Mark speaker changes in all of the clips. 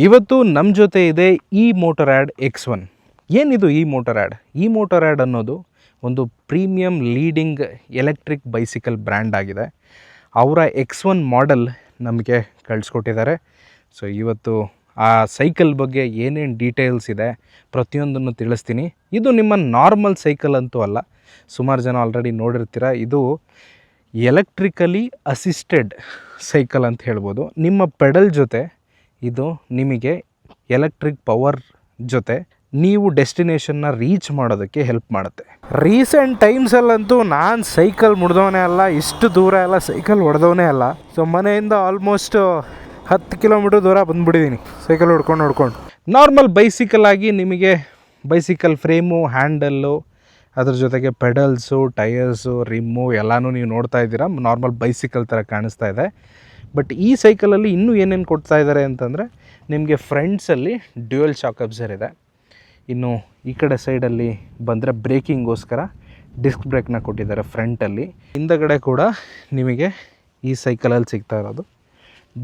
Speaker 1: ಇವತ್ತು ನಮ್ಮ ಜೊತೆ ಇದೆ ಇ ಮೋಟೊರಾಡ್ X1. ಏನಿದು ಇ ಮೋಟೊರಾಡ್? ಇ ಮೋಟೊರಾಡ್ ಅನ್ನೋದು ಒಂದು premium leading electric bicycle brand ಆಗಿದೆ. ಅವರ X1 ಮಾಡೆಲ್ ನಮಗೆ ಕಳಿಸ್ಕೊಟ್ಟಿದ್ದಾರೆ. ಸೊ ಇವತ್ತು ಆ ಸೈಕಲ್ ಬಗ್ಗೆ ಏನೇನು ಡೀಟೇಲ್ಸ್ ಇದೆ ಪ್ರತಿಯೊಂದನ್ನು ತಿಳಿಸ್ತೀನಿ. ಇದು ನಿಮ್ಮ ನಾರ್ಮಲ್ ಸೈಕಲ್ ಅಂತೂ ಅಲ್ಲ, ಸುಮಾರು ಜನ ಆಲ್ರೆಡಿ ನೋಡಿರ್ತೀರ. ಇದು ಎಲೆಕ್ಟ್ರಿಕಲಿ ಅಸಿಸ್ಟೆಡ್ ಸೈಕಲ್ ಅಂತ ಹೇಳ್ಬೋದು. ನಿಮ್ಮ ಪೆಡಲ್ ಜೊತೆ ಇದು ನಿಮಗೆ ಎಲೆಕ್ಟ್ರಿಕ್ ಪವರ್ ಜೊತೆ ನೀವು ಡೆಸ್ಟಿನೇಷನ್ನ ರೀಚ್ ಮಾಡೋದಕ್ಕೆ ಹೆಲ್ಪ್ ಮಾಡುತ್ತೆ. ರೀಸೆಂಟ್ ಟೈಮ್ಸಲ್ಲಂತೂ ನಾನು ಸೈಕಲ್ ಮುಡ್ದವನೇ ಅಲ್ಲ, ಇಷ್ಟು ದೂರ ಎಲ್ಲ ಸೈಕಲ್ ಹೊಡೆದವನೇ ಅಲ್ಲ. ಸೊ ಮನೆಯಿಂದ ಆಲ್ಮೋಸ್ಟ್ 10 ಕಿಲೋಮೀಟ್ರ್ ದೂರ ಬಂದುಬಿಟ್ಟಿದ್ದೀನಿ ಸೈಕಲ್ ಹೊಡ್ಕೊಂಡು. ನಾರ್ಮಲ್ ಬೈಸಿಕಲ್ ಆಗಿ ನಿಮಗೆ ಬೈಸಿಕಲ್ ಫ್ರೇಮು, ಹ್ಯಾಂಡಲ್ಲು, ಅದ್ರ ಜೊತೆಗೆ ಪೆಡಲ್ಸು, ಟೈರ್ಸು, ರಿಮ್ಮು ಎಲ್ಲನೂ ನೀವು ನೋಡ್ತಾ ಇದ್ದೀರಾ. ನಾರ್ಮಲ್ ಬೈಸಿಕಲ್ ಥರ ಕಾಣಿಸ್ತಾ ಇದೆ. ಬಟ್ ಈ ಸೈಕಲಲ್ಲಿ ಇನ್ನೂ ಏನೇನು ಕೊಡ್ತಾ ಇದ್ದಾರೆ ಅಂತಂದರೆ, ನಿಮಗೆ ಫ್ರಂಟ್ಸಲ್ಲಿ ಡ್ಯುಯಲ್ ಶಾಕ್ ಅಬ್ಸರ್ ಇದೆ. ಇನ್ನು ಈ ಕಡೆ ಸೈಡಲ್ಲಿ ಬಂದರೆ ಬ್ರೇಕಿಂಗೋಸ್ಕರ ಡಿಸ್ಕ್ ಬ್ರೇಕ್ನ ಕೊಟ್ಟಿದ್ದಾರೆ ಫ್ರಂಟಲ್ಲಿ. ಹಿಂದಗಡೆ ಕೂಡ ನಿಮಗೆ ಈ ಸೈಕಲಲ್ಲಿ ಸಿಗ್ತಾ ಇರೋದು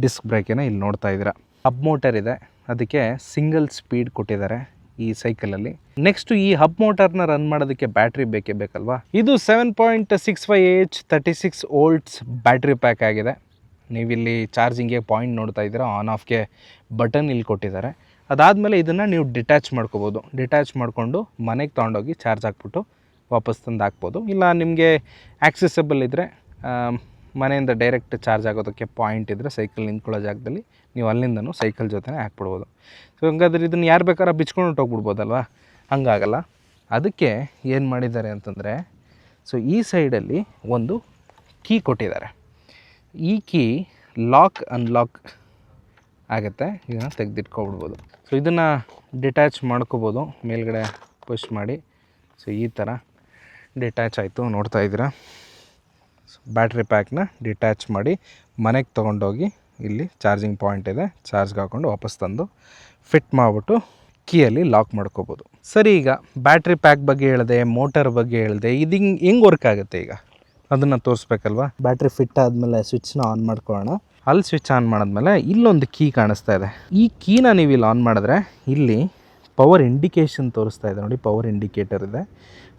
Speaker 1: ಡಿಸ್ಕ್ ಬ್ರೇಕೇನ ಇಲ್ಲಿ ನೋಡ್ತಾ ಇದ್ದೀರಾ. ಹಬ್ ಮೋಟರ್ ಇದೆ, ಅದಕ್ಕೆ ಸಿಂಗಲ್ ಸ್ಪೀಡ್ ಕೊಟ್ಟಿದ್ದಾರೆ ಈ ಸೈಕಲಲ್ಲಿ. ನೆಕ್ಸ್ಟು ಈ ಹಬ್ ಮೋಟರ್ನ ರನ್ ಮಾಡೋದಕ್ಕೆ ಬ್ಯಾಟ್ರಿ ಬೇಕೇ ಬೇಕಲ್ವಾ. ಇದು 7.65 36 ವೋಲ್ಟ್ಸ್ ಬ್ಯಾಟ್ರಿ ಪ್ಯಾಕ್ ಆಗಿದೆ. ನೀವಿಲ್ಲಿ ಚಾರ್ಜಿಂಗ್ಗೆ ಪಾಯಿಂಟ್ ನೋಡ್ತಾ ಇದ್ದೀರಾ, ಆನ್ ಆಫ್ಗೆ ಬಟನ್ ಇಲ್ಲಿ ಕೊಟ್ಟಿದ್ದಾರೆ. ಅದಾದಮೇಲೆ ಇದನ್ನು ನೀವು ಡಿಟ್ಯಾಚ್ ಮಾಡ್ಕೋಬೋದು. ಡಿಟ್ಯಾಚ್ ಮಾಡಿಕೊಂಡು ಮನೆಗೆ ತೊಗೊಂಡೋಗಿ ಚಾರ್ಜ್ ಹಾಕ್ಬಿಟ್ಟು ವಾಪಸ್ ತಂದು ಹಾಕ್ಬೋದು. ಇಲ್ಲ ನಿಮಗೆ ಆಕ್ಸೆಸಬಲ್ ಇದ್ದರೆ ಮನೆಯಿಂದ ಡೈರೆಕ್ಟ್ ಚಾರ್ಜ್ ಆಗೋದಕ್ಕೆ ಪಾಯಿಂಟ್ ಇದ್ದರೆ ಸೈಕಲ್ ನಿಂತ್ಕೊಳ್ಳೋ ಜಾಗದಲ್ಲಿ ನೀವು ಅಲ್ಲಿಂದನೂ ಸೈಕಲ್ ಜೊತೆ ಹಾಕ್ಬಿಡ್ಬೋದು. ಸೊ ಹಂಗಾದ್ರೆ ಇದನ್ನು ಯಾರು ಬೇಕಾದ್ರೂ ಬಿಚ್ಕೊಂಡು ಹೋಗ್ಬಿಡ್ಬೋದಲ್ವ, ಹಂಗಾಗಲ್ಲ. ಅದಕ್ಕೆ ಏನು ಮಾಡಿದ್ದಾರೆ ಅಂತಂದರೆ, ಸೊ ಈ ಸೈಡಲ್ಲಿ ಒಂದು ಕೀ ಕೊಟ್ಟಿದ್ದಾರೆ. ಈ ಕೀ ಲಾಕ್ ಅನ್ಲಾಕ್ ಆಗುತ್ತೆ, ಇದನ್ನು ತೆಗೆದಿಟ್ಕೊಬಿಡ್ಬೋದು. ಸೊ ಇದನ್ನು ಡಿಟ್ಯಾಚ್ ಮಾಡ್ಕೋಬೋದು, ಮೇಲ್ಗಡೆ ಪುಷ್ ಮಾಡಿ. ಸೊ ಈ ಥರ ಡಿಟ್ಯಾಚ್ ಆಯಿತು, ನೋಡ್ತಾ ಇದ್ದೀರಾ. ಸೊ ಬ್ಯಾಟ್ರಿ ಪ್ಯಾಕ್ನ ಡಿಟ್ಯಾಚ್ ಮಾಡಿ ಮನೆಗೆ ತೊಗೊಂಡೋಗಿ ಇಲ್ಲಿ ಚಾರ್ಜಿಂಗ್ ಪಾಯಿಂಟ್ ಇದೆ, ಚಾರ್ಜ್ಗೆ ಹಾಕ್ಕೊಂಡು ವಾಪಸ್ ತಂದು ಫಿಟ್ ಮಾಡಿಬಿಟ್ಟು ಕೀಯಲ್ಲಿ ಲಾಕ್ ಮಾಡ್ಕೋಬೋದು. ಸರಿ, ಈಗ ಬ್ಯಾಟ್ರಿ ಪ್ಯಾಕ್ ಬಗ್ಗೆ ಹೇಳಿದೆ, ಮೋಟರ್ ಬಗ್ಗೆ ಹೇಳಿದೆ. ಇದು ಹೆಂಗೆ ವರ್ಕ್ ಆಗುತ್ತೆ ಈಗ ಅದನ್ನು ತೋರಿಸ್ಬೇಕಲ್ವ. ಬ್ಯಾಟ್ರಿ ಫಿಟ್ ಆದಮೇಲೆ ಸ್ವಿಚ್ನ ಆನ್ ಮಾಡ್ಕೊಳ್ಳೋಣ. ಅಲ್ಲಿ ಸ್ವಿಚ್ ಆನ್ ಮಾಡಿದ್ಮೇಲೆ ಇಲ್ಲೊಂದು ಕೀ ಕಾಣಿಸ್ತಾ ಇದೆ. ಈ ಕೀನ ನೀವು ಇಲ್ಲಿ ಆನ್ ಮಾಡಿದ್ರೆ ಇಲ್ಲಿ ಪವರ್ ಇಂಡಿಕೇಷನ್ ತೋರಿಸ್ತಾ ಇದೆ ನೋಡಿ. ಪವರ್ ಇಂಡಿಕೇಟರ್ ಇದೆ,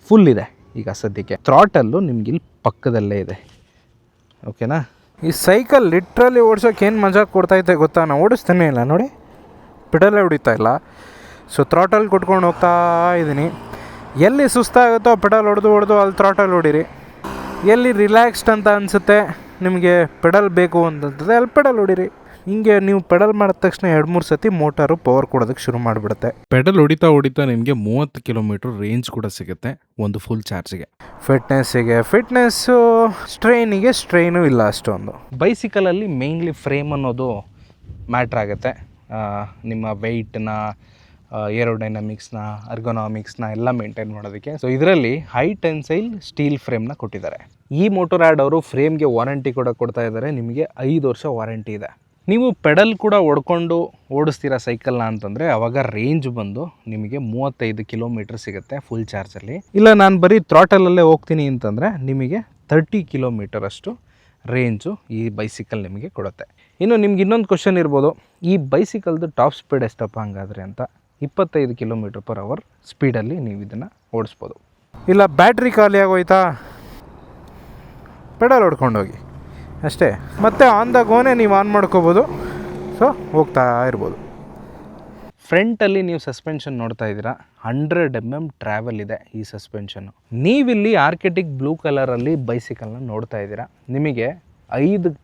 Speaker 1: ಫುಲ್ ಇದೆ ಈಗ ಸದ್ಯಕ್ಕೆ. ಥ್ರಾಟಲ್ಲು ನಿಮ್ಗೆ ಇಲ್ಲಿ ಪಕ್ಕದಲ್ಲೇ ಇದೆ. ಓಕೆನಾ. ಈ ಸೈಕಲ್ ಲಿಟ್ರಲಿ ಓಡ್ಸೋಕೆ ಏನು ಮಜಾ ಕೊಡ್ತಾಯಿದೆ ಗೊತ್ತಾ. ನಾನು ಓಡಿಸ್ತಾನೆ ಇಲ್ಲ ನೋಡಿ, ಪೆಡಲೇ ಹೊಡಿತಾ ಇಲ್ಲ. ಸೊ ಥ್ರಾಟಲ್ ಕೊಟ್ಕೊಂಡು ಹೋಗ್ತಾ ಇದ್ದೀನಿ. ಎಲ್ಲಿ ಸುಸ್ತಾಗುತ್ತೋ ಪೆಡಲ್ ಹೊಡೆದು ಅಲ್ಲಿ ಥ್ರಾಟಲ್ ಹೊಡಿರಿ. ಎಲ್ಲಿ ರಿಲ್ಯಾಕ್ಸ್ಡ್ ಅಂತ ಅನಿಸುತ್ತೆ ನಿಮಗೆ, ಪೆಡಲ್ ಬೇಕು ಅಂತಂತದೆ, ಅಲ್ಲಿ ಪೆಡಲ್ ಹೊಡಿರಿ. ಹಿಂಗೆ ನೀವು ಪೆಡಲ್ ಮಾಡಿದ ತಕ್ಷಣ 2-3 ಸತಿ ಮೋಟಾರು ಪವರ್ ಕೊಡೋದಕ್ಕೆ ಶುರು ಮಾಡಿಬಿಡುತ್ತೆ. ಪೆಡಲ್ ಹೊಡಿತಾ ನಿಮಗೆ 30 ಕಿಲೋಮೀಟ್ರ್ ರೇಂಜ್ ಕೂಡ ಸಿಗುತ್ತೆ ಒಂದು ಫುಲ್ ಚಾರ್ಜಿಗೆ. ಫಿಟ್ನೆಸ್ಸು, ಸ್ಟ್ರೈನು ಇಲ್ಲ ಅಷ್ಟೊಂದು. ಬೈಸಿಕಲಲ್ಲಿ ಮೇಯ್ನ್ಲಿ ಫ್ರೇಮ್ ಅನ್ನೋದು ಮ್ಯಾಟ್ರ್ ಆಗುತ್ತೆ. ನಿಮ್ಮ ವೆಯ್ಟ್ನ, ಏರೋಡೈನಮಿಕ್ಸ್ನ, ಅರ್ಗೊನಾಮಿಕ್ಸ್ನ ಎಲ್ಲ ಮೇಂಟೈನ್ ಮಾಡೋದಕ್ಕೆ. ಸೊ ಇದರಲ್ಲಿ ಹೈ ಟೆನ್ಸೈಲ್ ಸ್ಟೀಲ್ ಫ್ರೇಮ್ನ ಕೊಟ್ಟಿದ್ದಾರೆ. ಈ ಮೋಟೊರಾಡ್ ಅವರು ಫ್ರೇಮ್ಗೆ ವಾರಂಟಿ ಕೂಡ ಕೊಡ್ತಾ ಇದ್ದಾರೆ. ನಿಮಗೆ 5 ವರ್ಷ ವಾರಂಟಿ ಇದೆ. ನೀವು ಪೆಡಲ್ ಕೂಡ ಹೊಡ್ಕೊಂಡು ಓಡಿಸ್ತೀರಾ ಸೈಕಲ್ನ ಅಂತಂದರೆ ಅವಾಗ ರೇಂಜ್ ಬಂದು ನಿಮಗೆ 35 ಕಿಲೋಮೀಟ್ರ್ ಸಿಗುತ್ತೆ ಫುಲ್ ಚಾರ್ಜಲ್ಲಿ. ಇಲ್ಲ ನಾನು ಬರೀ ಥ್ರಾಟಲಲ್ಲೇ ಹೋಗ್ತೀನಿ ಅಂತಂದರೆ ನಿಮಗೆ 30 ಕಿಲೋಮೀಟರ್ ಅಷ್ಟು ರೇಂಜು ಈ ಬೈಸಿಕಲ್ ನಿಮಗೆ ಕೊಡುತ್ತೆ. ಇನ್ನು ನಿಮ್ಗೆ ಇನ್ನೊಂದು ಕ್ವಶನ್ ಇರ್ಬೋದು, ಈ ಬೈಸಿಕಲ್ದು ಟಾಪ್ ಸ್ಪೀಡ್ ಎಷ್ಟಪ್ಪ ಹಂಗಾದ್ರೆ ಅಂತ. 25 km/h ಸ್ಪೀಡಲ್ಲಿ ನೀವು ಇದನ್ನು ಓಡಿಸ್ಬೋದು. ಇಲ್ಲ ಬ್ಯಾಟ್ರಿ ಖಾಲಿ ಆಗೋಯ್ತಾ, ಪೆಡಲ್ ಹೊಡ್ಕೊಂಡೋಗಿ ಅಷ್ಟೇ, ಮತ್ತು ಆನ್ ದ ಗೋನೇ ನೀವು ಆನ್ ಮಾಡ್ಕೋಬೋದು. ಸೊ ಹೋಗ್ತಾ ಇರ್ಬೋದು. ಫ್ರಂಟಲ್ಲಿ ನೀವು ಸಸ್ಪೆನ್ಷನ್ ನೋಡ್ತಾ ಇದ್ದೀರಾ, 100 mm ಟ್ರಾವೆಲ್ ಇದೆ ಈ ಸಸ್ಪೆನ್ಷನ್ನು. ನೀವಿಲ್ಲಿ ಆರ್ಕಿಟಿಕ್ ಬ್ಲೂ ಕಲರಲ್ಲಿ ಬೈಸಿಕಲ್ನ ನೋಡ್ತಾ ಇದ್ದೀರಾ. ನಿಮಗೆ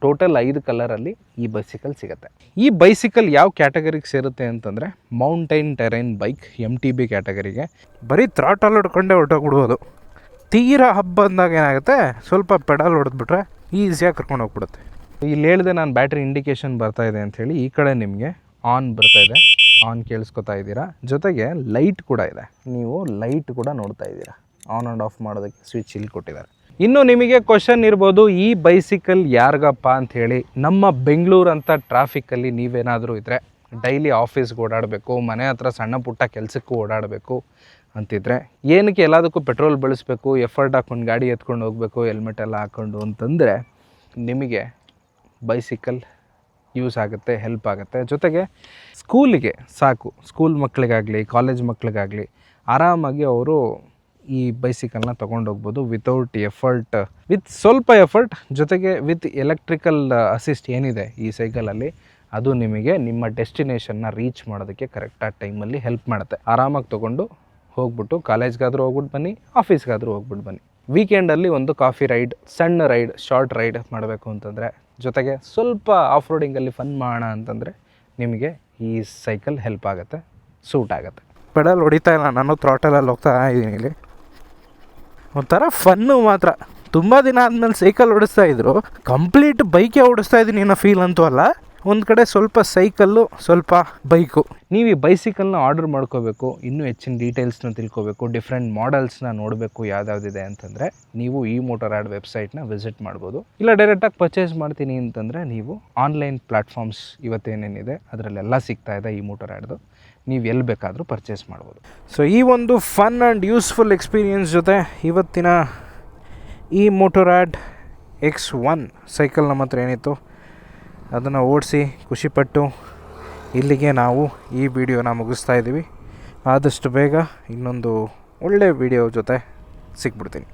Speaker 1: ಟೋಟಲ್ 5 ಕಲರಲ್ಲಿ ಈ ಬೈಸಿಕಲ್ ಸಿಗುತ್ತೆ. ಈ ಬೈಸಿಕಲ್ ಯಾವ ಕ್ಯಾಟಗರಿಗೆ ಸೇರುತ್ತೆ ಅಂತಂದರೆ ಮೌಂಟೈನ್ ಟೆರೈನ್ ಬೈಕ್, MTB ಕ್ಯಾಟಗರಿಗೆ. ಬರೀ ಥ್ರಾಟಲ್ ಹೊಡ್ಕೊಂಡೇ ಹೊರಟೋಗ್ಬಿಡ್ಬೋದು. ತೀರಾ ಹಬ್ಬ ಅಂದಾಗ ಏನಾಗುತ್ತೆ, ಸ್ವಲ್ಪ ಪೆಡಲ್ ಹೊಡೆದ್ಬಿಟ್ರೆ ಈಸಿಯಾಗಿ ಕರ್ಕೊಂಡು ಹೋಗ್ಬಿಡುತ್ತೆ. ಇಲ್ಲಿ ಹೇಳಿದೆ ನಾನು ಬ್ಯಾಟ್ರಿ ಇಂಡಿಕೇಷನ್ ಬರ್ತಾಯಿದೆ ಅಂಥೇಳಿ. ಈ ಕಡೆ ನಿಮಗೆ ಆನ್ ಬರ್ತಾಯಿದೆ, ಆನ್ ಕೇಳಿಸ್ಕೊತಾ ಇದ್ದೀರಾ. ಜೊತೆಗೆ ಲೈಟ್ ಕೂಡ ಇದೆ, ನೀವು ಲೈಟ್ ಕೂಡ ನೋಡ್ತಾ ಇದ್ದೀರಾ. ಆನ್ ಆ್ಯಂಡ್ ಆಫ್ ಮಾಡೋದಕ್ಕೆ ಸ್ವಿಚ್ ಇಲ್ಲಿ ಕೊಟ್ಟಿದ್ದಾರೆ. ಇನ್ನು ನಿಮಗೆ ಕ್ವಶನ್ ಇರ್ಬೋದು, ಈ ಬೈಸಿಕಲ್ ಯಾರಿಗಪ್ಪ ಅಂಥೇಳಿ. ನಮ್ಮ ಬೆಂಗಳೂರು ಅಂತ ಟ್ರಾಫಿಕ್ಕಲ್ಲಿ ನೀವೇನಾದರೂ ಇದ್ದರೆ, ಡೈಲಿ ಆಫೀಸ್ಗೆ ಓಡಾಡಬೇಕು, ಮನೆ ಹತ್ರ ಸಣ್ಣ ಪುಟ್ಟ ಕೆಲಸಕ್ಕೂ ಓಡಾಡಬೇಕು ಅಂತಿದ್ರೆ, ಏನಕ್ಕೆ ಎಲ್ಲದಕ್ಕೂ ಪೆಟ್ರೋಲ್ ಬಳಸಬೇಕು, ಎಫರ್ಟ್ ಹಾಕ್ಕೊಂಡು ಗಾಡಿ ಎತ್ಕೊಂಡು ಹೋಗಬೇಕು, ಹೆಲ್ಮೆಟ್ ಎಲ್ಲ ಹಾಕ್ಕೊಂಡು ಅಂತಂದರೆ, ನಿಮಗೆ ಬೈಸಿಕಲ್ ಯೂಸ್ ಆಗುತ್ತೆ, ಹೆಲ್ಪ್ ಆಗುತ್ತೆ. ಜೊತೆಗೆ ಸ್ಕೂಲಿಗೆ ಸಾಕು, ಸ್ಕೂಲ್ ಮಕ್ಕಳಿಗಾಗಲಿ ಕಾಲೇಜ್ ಮಕ್ಕಳಿಗಾಗಲಿ ಆರಾಮಾಗಿ ಅವರು ಈ ಬೈಸಿಕಲ್ನ ತೊಗೊಂಡೋಗ್ಬೋದು ವಿತೌಟ್ ಎಫರ್ಟ್, ವಿತ್ ಸ್ವಲ್ಪ ಎಫರ್ಟ್, ಜೊತೆಗೆ ವಿತ್ ಎಲೆಕ್ಟ್ರಿಕಲ್ ಅಸಿಸ್ಟ್ ಏನಿದೆ ಈ ಸೈಕಲಲ್ಲಿ ಅದು ನಿಮಗೆ ನಿಮ್ಮ ಡೆಸ್ಟಿನೇಷನ್ನ ರೀಚ್ ಮಾಡೋದಕ್ಕೆ ಕರೆಕ್ಟಾದ ಟೈಮಲ್ಲಿ ಹೆಲ್ಪ್ ಮಾಡುತ್ತೆ. ಆರಾಮಾಗಿ ತೊಗೊಂಡು ಹೋಗ್ಬಿಟ್ಟು ಕಾಲೇಜ್ಗಾದರೂ ಹೋಗ್ಬಿಟ್ಟು ಬನ್ನಿ, ಆಫೀಸ್ಗಾದರೂ ಹೋಗ್ಬಿಟ್ಟು ಬನ್ನಿ. ವೀಕೆಂಡಲ್ಲಿ ಒಂದು ಕಾಫಿ ರೈಡ್, ಸಣ್ಣ ರೈಡ್, ಶಾರ್ಟ್ ರೈಡ್ ಮಾಡಬೇಕು ಅಂತಂದರೆ, ಜೊತೆಗೆ ಸ್ವಲ್ಪ ಆಫ್ ರೋಡಿಂಗಲ್ಲಿ ಫನ್ ಮಾಡೋಣ ಅಂತಂದರೆ ನಿಮಗೆ ಈ ಸೈಕಲ್ ಹೆಲ್ಪ್ ಆಗುತ್ತೆ, ಸೂಟ್ ಆಗುತ್ತೆ. ಪೆಡಲ್ ಹೊಡಿತಾ ಇಲ್ಲ, ನಾನು ಥ್ರಾಟಲಲ್ಲಿ ಹೋಗ್ತಾ ಇದ್ದೀನಿ. ಇಲ್ಲಿ ಒಂಥರ ಫನ್ನು ಮಾತ್ರ. ತುಂಬ ದಿನ ಆದಮೇಲೆ ಸೈಕಲ್ ಓಡಿಸ್ತಾ ಇದ್ರು, ಕಂಪ್ಲೀಟ್ ಬೈಕೇ ಓಡಿಸ್ತಾ ಇದ್ದೀನಿ ಅನ್ನೋ ಫೀಲ್ ಅಂತೂ ಅಲ್ಲ. ಒಂದು ಕಡೆ ಸ್ವಲ್ಪ ಸೈಕಲ್ಲು, ಸ್ವಲ್ಪ ಬೈಕು. ನೀವು ಈ ಬೈಸಿಕಲ್ನ ಆರ್ಡರ್ ಮಾಡ್ಕೋಬೇಕು, ಇನ್ನೂ ಹೆಚ್ಚಿನ ಡೀಟೇಲ್ಸ್ನ ತಿಳ್ಕೊಬೇಕು, ಡಿಫ್ರೆಂಟ್ ಮಾಡೆಲ್ಸ್ನ ನೋಡಬೇಕು ಯಾವ್ದಾವುದಿದೆ ಅಂತಂದರೆ ನೀವು ಈ ಮೋಟರ್ ಆ್ಯಡ್ ವೆಬ್ಸೈಟ್ನ ವಿಸಿಟ್ ಮಾಡ್ಬೋದು. ಇಲ್ಲ ಡೈರೆಕ್ಟಾಗಿ ಪರ್ಚೇಸ್ ಮಾಡ್ತೀನಿ ಅಂತಂದರೆ ನೀವು ಆನ್ಲೈನ್ ಪ್ಲ್ಯಾಟ್ಫಾರ್ಮ್ಸ್ ಇವತ್ತೇನೇನಿದೆ ಅದರಲ್ಲೆಲ್ಲ ಸಿಗ್ತಾ ಇದೆ ಈ ಮೋಟರ್ ಆ್ಯಡ್ದು, ನೀವು ಎಲ್ಲಿ ಬೇಕಾದರೂ ಪರ್ಚೇಸ್ ಮಾಡ್ಬೋದು. ಸೊ ಈ ಒಂದು ಫನ್ ಆ್ಯಂಡ್ ಯೂಸ್ಫುಲ್ ಎಕ್ಸ್ಪೀರಿಯನ್ಸ್ ಜೊತೆ ಇವತ್ತಿನ ಈ ಮೋಟರ್ ಆ್ಯಡ್ X1 ಸೈಕಲ್ ನಮ್ಮ ಹತ್ರ ಏನಿತ್ತು ಅದನ್ನು ಓಡಿಸಿ ಖುಷಿಪಟ್ಟು ಇಲ್ಲಿಗೆ ನಾವು ಈ ವಿಡಿಯೋನ ಮುಗಿಸ್ತಾ ಇದ್ದೀವಿ. ಆದಷ್ಟು ಬೇಗ ಇನ್ನೊಂದು ಒಳ್ಳೆಯ ವಿಡಿಯೋ ಜೊತೆ ಸಿಕ್ಬಿಡ್ತೀನಿ.